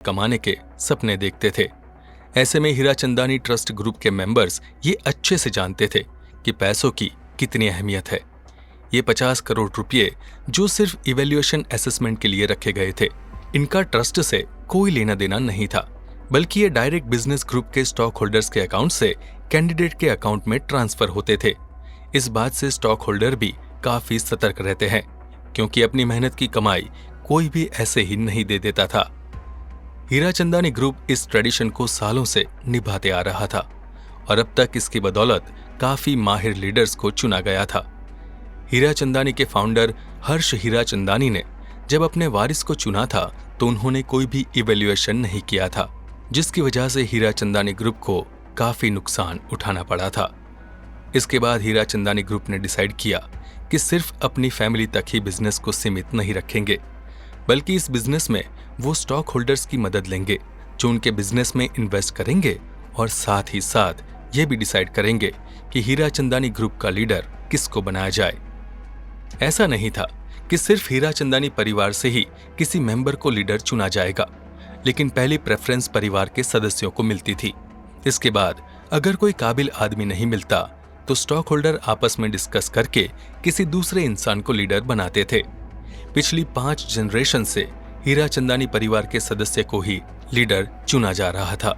कमाने के सपने देखते थे। ऐसे में हीराचंदानी ट्रस्ट ग्रुप के मेंबर्स ये अच्छे से जानते थे कि पैसों की कितनी अहमियत है। ये 50 करोड़ रुपये जो सिर्फ इवैल्यूएशन असेसमेंट के लिए रखे गए थे, इनका ट्रस्ट से कोई लेना देना नहीं था, बल्कि ये डायरेक्ट बिजनेस ग्रुप के स्टॉक होल्डर्स के अकाउंट से कैंडिडेट के अकाउंट में ट्रांसफर होते थे। इस बात से स्टॉक होल्डर भी काफी सतर्क रहते हैं, क्योंकि अपनी मेहनत की कमाई कोई भी ऐसे ही नहीं दे देता था। हीराचंदानी ग्रुप इस ट्रेडिशन को सालों से निभाते आ रहा था और अब तक इसकी बदौलत काफी माहिर लीडर्स को चुना गया था। हीराचंदानी के फाउंडर हर्ष हीराचंदानी ने जब अपने वारिस को चुना था तो उन्होंने कोई भी इवैल्यूएशन नहीं किया था, जिसकी वजह से हीराचंदानी ग्रुप को काफी नुकसान उठाना पड़ा था। इसके बाद हीराचंदानी ग्रुप ने डिसाइड किया कि सिर्फ अपनी फैमिली तक ही बिजनेस को सीमित नहीं रखेंगे, बल्कि इस बिजनेस में वो स्टॉक होल्डर्स की मदद लेंगे जो उनके बिजनेस में इन्वेस्ट करेंगे और साथ ही साथ ये भी डिसाइड करेंगे कि हीराचंदानी ग्रुप का लीडर किसको बनाया जाए। ऐसा नहीं था कि सिर्फ हीराचंदानी परिवार से ही किसी मेंबर को लीडर चुना जाएगा, लेकिन पहली प्रेफरेंस परिवार के सदस्यों को मिलती थी। इसके बाद अगर कोई काबिल आदमी नहीं मिलता तो स्टॉक होल्डर आपस में डिस्कस करके किसी दूसरे इंसान को लीडर बनाते थे। पिछली 5 जनरेशन से हीराचंदानी परिवार के सदस्य को ही लीडर चुना जा रहा था,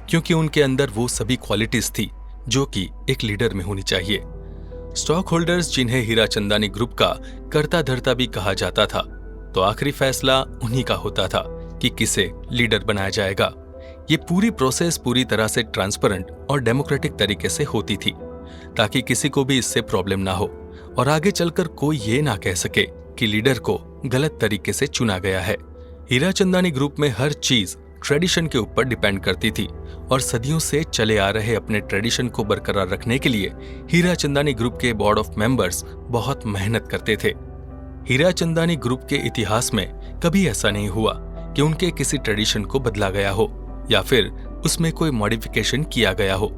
क्योंकि उनके अंदर वो सभी क्वालिटीज थी जो कि एक लीडर में होनी चाहिए। स्टॉक होल्डर्स, जिन्हें हीराचंदानी ग्रुप का कर्ता धर्ता भी कहा जाता था, तो आखिरी फैसला उन्हीं का होता था कि किसे लीडर बनाया जाएगा। ये पूरी प्रोसेस पूरी तरह से ट्रांसपेरेंट और डेमोक्रेटिक तरीके से होती थी, ताकि किसी को भी इससे प्रॉब्लम ना हो और आगे चलकर कोई ये ना कह सके कि लीडर को गलत तरीके से चुना गया है। हीराचंदानी ग्रुप में हर चीज ट्रेडिशन के ऊपर डिपेंड करती थी और सदियों से चले आ रहे अपने ट्रेडिशन को बरकरार रखने के लिए हीराचंदानी ग्रुप के बोर्ड ऑफ मेंबर्स बहुत मेहनत करते थे। हीराचंदानी ग्रुप के इतिहास में कभी ऐसा नहीं हुआ कि उनके किसी ट्रेडिशन को बदला गया हो या फिर उसमें कोई मॉडिफिकेशन किया गया हो।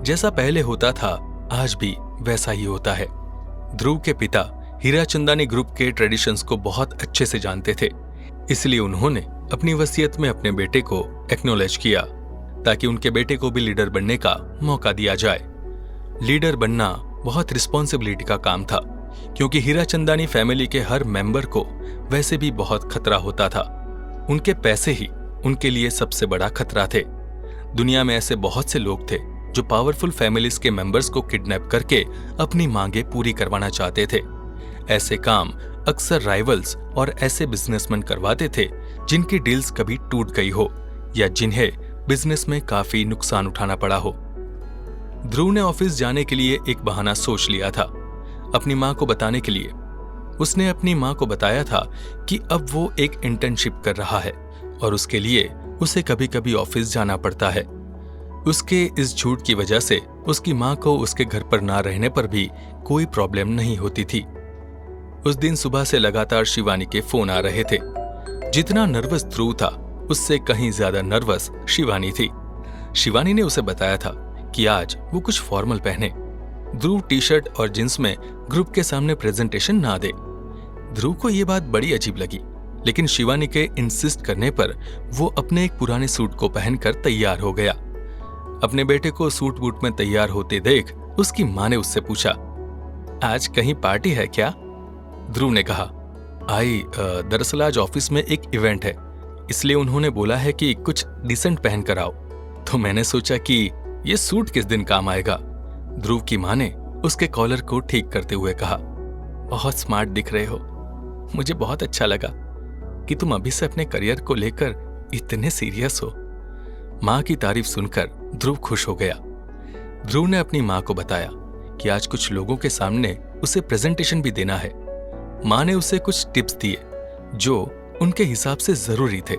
जैसा पहले होता था आज भी वैसा ही होता है। ध्रुव के पिता हीराचंदानी ग्रुप के ट्रेडिशंस को बहुत अच्छे से जानते थे, इसलिए उन्होंने अपनी वसीयत में अपने बेटे को एक्नॉलेज किया ताकि उनके बेटे को भी लीडर बनने का मौका दिया जाए। लीडर बनना बहुत रिस्पॉन्सिबिलिटी का काम था, क्योंकि हीराचंदानी फैमिली के हर मेंबर को वैसे भी बहुत खतरा होता था। उनके पैसे ही उनके लिए सबसे बड़ा खतरा थे। दुनिया में ऐसे बहुत से लोग थे जो पावरफुल फैमिलीज के मेंबर्स को किडनैप करके अपनी मांगे पूरी करवाना चाहते थे। ऐसे काम अक्सर राइवल्स और ऐसे बिजनेसमैन करवाते थे जिनकी डील्स कभी टूट गई हो या जिन्हें बिजनेस में काफी नुकसान उठाना पड़ा हो। ध्रुव ने ऑफिस जाने के लिए एक बहाना सोच लिया था, अपनी मां को बताने के लिए। उसने अपनी मां को बताया था कि अब वो एक इंटर्नशिप कर रहा है और उसके लिए उसे कभी कभी ऑफिस जाना पड़ता है। उसके इस झूठ की वजह से उसकी मां को उसके घर पर ना रहने पर भी कोई प्रॉब्लम नहीं होती थी। उस दिन सुबह से लगातार शिवानी के फोन आ रहे थे। जितना नर्वस ध्रुव था उससे कहीं ज्यादा नर्वस शिवानी थी। शिवानी ने उसे बताया था कि आज वो कुछ फॉर्मल पहने, ध्रुव टी शर्ट और जींस में ग्रुप के सामने प्रेजेंटेशन ना दे। ध्रुव को यह बात बड़ी अजीब लगी, लेकिन शिवानी के इंसिस्ट करने पर वो अपने एक पुराने सूट को पहनकर तैयार हो गया। अपने बेटे को सूट बूट में तैयार होते देख उसकी मां ने उससे पूछा, आज कहीं पार्टी है क्या? ध्रुव ने कहा, दरअसल आज ऑफिस में एक इवेंट है, इसलिए उन्होंने बोला है कि कुछ डिसेंट पहन कर आओ, तो मैंने सोचा कि ये सूट किस दिन काम आएगा। ध्रुव की मां ने उसके कॉलर को ठीक करते हुए कहा, बहुत स्मार्ट दिख रहे हो, मुझे बहुत अच्छा लगा कि तुम अभी से अपने करियर को लेकर इतने सीरियस हो। मां की तारीफ सुनकर ध्रुव खुश हो गया। ध्रुव ने अपनी मां को बताया कि आज कुछ लोगों के सामने उसे प्रेजेंटेशन भी देना है। मां ने उसे कुछ टिप्स दिए जो उनके हिसाब से जरूरी थे।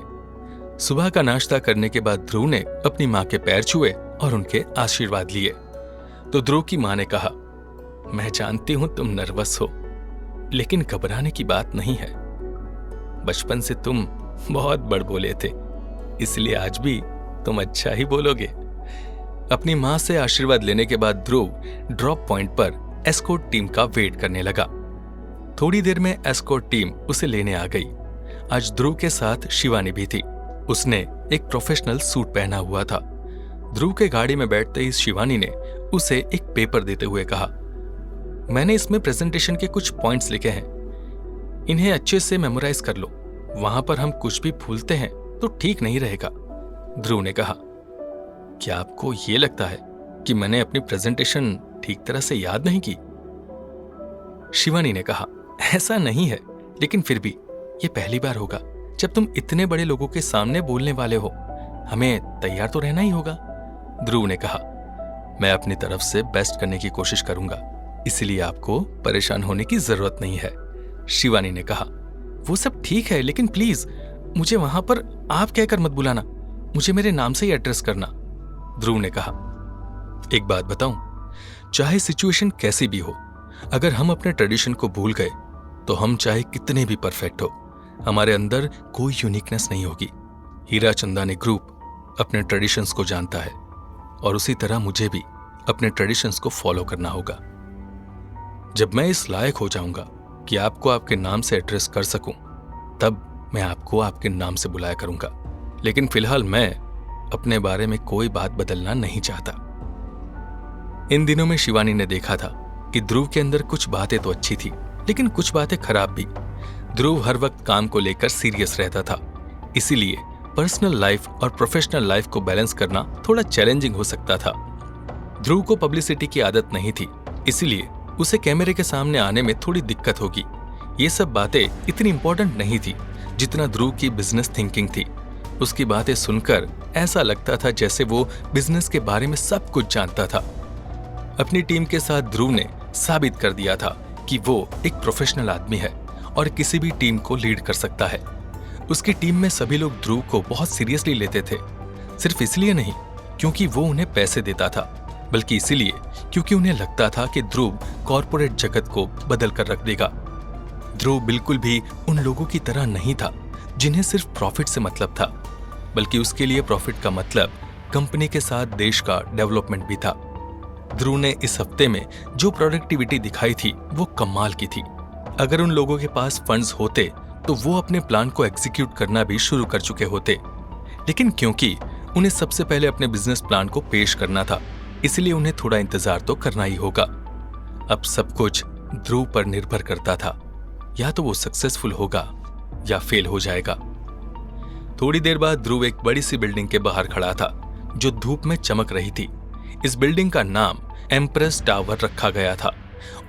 सुबह का नाश्ता करने के बाद ध्रुव ने अपनी मां के पैर छुए और उनके आशीर्वाद लिए। तो ध्रुव की मां ने कहा, मैं जानती हूं तुम नर्वस हो, लेकिन घबराने की बात नहीं है। बचपन से तुम बहुत बड़बोले थे, इसलिए आज भी तुम अच्छा ही बोलोगे। अपनी मां से आशीर्वाद लेने के बाद ध्रुव ड्रॉप पॉइंट पर एस्कॉर्ट टीम का वेट करने लगा। थोड़ी देर में एस्कॉर्ट टीम उसे लेने आ गई। आज ध्रुव के साथ शिवानी भी थी। उसने एक प्रोफेशनल सूट पहना हुआ था। ध्रुव के गाड़ी में बैठते ही शिवानी ने उसे एक पेपर देते हुए कहा, मैंने इसमें प्रेजेंटेशन के कुछ पॉइंट्स लिखे हैं, इन्हें अच्छे से मेमोराइज कर लो, वहां पर हम कुछ भी भूलते हैं तो ठीक नहीं रहेगा। ध्रुव ने कहा, क्या आपको यह लगता है कि मैंने अपनी प्रेजेंटेशन ठीक तरह से याद नहीं की? शिवानी ने कहा, ऐसा नहीं है, लेकिन फिर भी ये पहली बार होगा जब तुम इतने बड़े लोगों के सामने बोलने वाले हो, हमें तैयार तो रहना ही होगा। ध्रुव ने कहा, मैं अपनी तरफ से बेस्ट करने की कोशिश करूंगा, इसलिए आपको परेशान होने की जरूरत नहीं है। शिवानी ने कहा, वो सब ठीक है, लेकिन प्लीज मुझे वहां पर आप कहकर मत बुलाना, मुझे मेरे नाम से ही एड्रेस करना। ध्रुव ने कहा, एक बात बताऊं, चाहे सिचुएशन कैसी भी हो, अगर हम अपने ट्रेडिशन को भूल गए तो हम चाहे कितने भी परफेक्ट हो, हमारे अंदर कोई यूनिकनेस नहीं होगी। हीरा चंदानी ग्रुप अपने ट्रेडिशंस को जानता है और उसी तरह मुझे भी अपने ट्रेडिशंस को फॉलो करना होगा। जब मैं इस लायक हो जाऊंगा कि आपको आपके नाम से एड्रेस कर सकूं, तब मैं आपको आपके नाम से बुलाया करूंगा, लेकिन फिलहाल मैं अपने बारे में कोई बात बदलना नहीं चाहता। इन दिनों में शिवानी ने देखा था कि ध्रुव के अंदर कुछ बातें तो अच्छी थी, लेकिन कुछ बातें खराब भी। ध्रुव हर वक्त काम को लेकर सीरियस रहता था, इसीलिए पर्सनल लाइफ और प्रोफेशनल लाइफ को बैलेंस करना थोड़ा चैलेंजिंग हो सकता था। ध्रुव को पब्लिसिटी की आदत नहीं थी, इसीलिए उसे कैमरे के सामने आने में थोड़ी दिक्कत होगी। ये सब बातें इतनी इंपॉर्टेंट नहीं थी जितना ध्रुव की बिजनेस थिंकिंग थी। उसकी बातें सुनकर ऐसा लगता था जैसे वो बिजनेस के बारे में सब कुछ जानता था। अपनी टीम के साथ ध्रुव ने साबित कर दिया था कि वो एक प्रोफेशनल आदमी है और किसी भी टीम को लीड कर सकता है। उसकी टीम में सभी लोग ध्रुव को बहुत सीरियसली लेते थे, सिर्फ इसलिए नहीं क्योंकि वो उन्हें पैसे देता था, बल्कि इसीलिए क्योंकि उन्हें लगता था कि ध्रुव कॉर्पोरेट जगत को बदल कर रख देगा। ध्रुव बिल्कुल भी उन लोगों की तरह नहीं था जिन्हें सिर्फ प्रॉफिट से मतलब था, बल्कि उसके लिए प्रॉफिट का मतलब कंपनी के साथ देश का डेवलपमेंट भी था। ध्रुव ने इस हफ्ते में जो प्रोडक्टिविटी दिखाई थी वो कमाल की थी। अगर उन लोगों के पास फंड्स होते तो वो अपने प्लान को एग्जीक्यूट करना भी शुरू कर चुके होते, लेकिन क्योंकि उन्हें सबसे पहले अपने बिजनेस प्लान को पेश करना था, इसलिए उन्हें थोड़ा इंतजार तो करना ही होगा। अब सब कुछ ध्रुव पर निर्भर करता था, या तो वो सक्सेसफुल होगा या फेल हो जाएगा। थोड़ी देर बाद ध्रुव एक बड़ी सी बिल्डिंग के बाहर खड़ा था जो धूप में चमक रही थी। इस बिल्डिंग का नाम एम्प्रेस टावर रखा गया था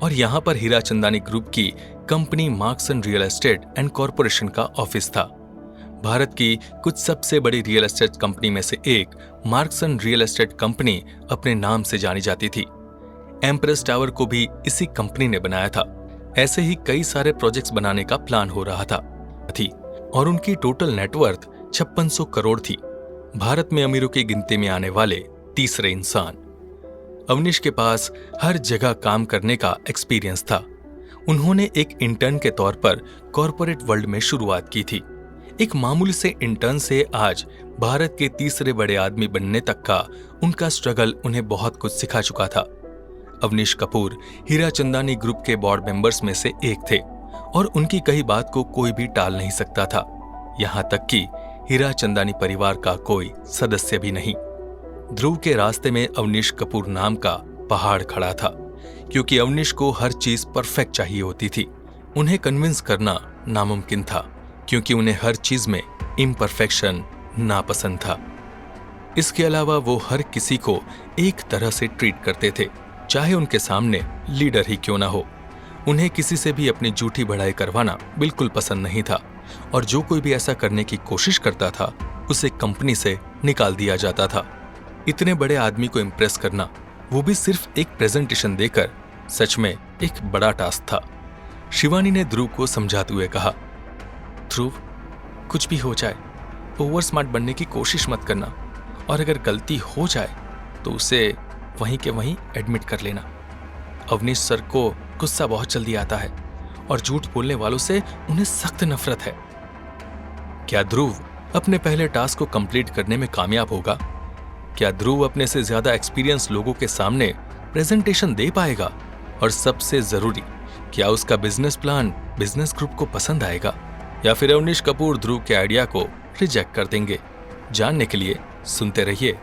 और यहाँ पर हीरा चंदानी ग्रुप की company Marksans real estate and corporation का ऑफिस था। भारत की कुछ सबसे बड़ी रियल एस्टेट कंपनी में से एक मार्क्सन रियल एस्टेट कंपनी अपने नाम से जानी जाती थी। एम्प्रेस टावर को भी इसी कंपनी ने बनाया था। ऐसे ही कई सारे प्रोजेक्ट्स बनाने का प्लान हो रहा था और उनकी टोटल नेटवर्थ 5600 करोड़ थी। भारत में अमीरों की गिनती में आने वाले तीसरे इंसान। अवनीश के पास हर जगह काम करने का एक्सपीरियंस था। उन्होंने एक इंटर्न के तौर पर कॉर्पोरेट वर्ल्ड में शुरुआत की थी। एक मामूली से इंटर्न से आज भारत के तीसरे बड़े आदमी बनने तक का उनका स्ट्रगल उन्हें बहुत कुछ सिखा चुका था। अवनीश कपूर हीरा चंदानी ग्रुप के बोर्ड मेंबर्स में से एक थे और उनकी कही बात को कोई भी टाल नहीं सकता था, यहां तक कि हीरा चंदानी परिवार का कोई सदस्य भी नहीं। ध्रुव के रास्ते में अवनीश कपूर नाम का पहाड़ खड़ा था, क्योंकि अवनीश को हर चीज परफेक्ट चाहिए होती थी। उन्हें कन्विंस करना नामुमकिन था, क्योंकि उन्हें हर चीज में इम्परफेक्शन नापसंद था। इसके अलावा वो हर किसी को एक तरह से ट्रीट करते थे, चाहे उनके सामने लीडर ही क्यों ना हो। उन्हें किसी से भी अपनी झूठी बढ़ाई करवाना बिल्कुल पसंद नहीं था और जो कोई भी ऐसा करने की कोशिश करता था उसे कंपनी से निकाल दिया जाता था। इतने बड़े आदमी को इम्प्रेस करना, वो भी सिर्फ एक प्रेजेंटेशन देकर, सच में एक बड़ा टास्क था। शिवानी ने ध्रुव को समझाते हुए कहा, ध्रुव, कुछ भी हो जाए ओवर स्मार्ट बनने की कोशिश मत करना, और अगर गलती हो जाए तो उसे वहीं के वहीं एडमिट कर लेना। अवनीश सर को गुस्सा बहुत जल्दी आता है और झूठ बोलने वालों से उन्हें सख्त नफरत है। क्या ध्रुव अपने पहले टास्क को कंप्लीट करने में कामयाब होगा? क्या ध्रुव अपने से ज्यादा एक्सपीरियंस लोगों के सामने प्रेजेंटेशन दे पाएगा? और सबसे जरूरी, क्या उसका बिजनेस प्लान बिजनेस ग्रुप को पसंद आएगा, या फिर अवनीश कपूर ध्रुव के आइडिया को रिजेक्ट कर देंगे। जानने के लिए सुनते रहिए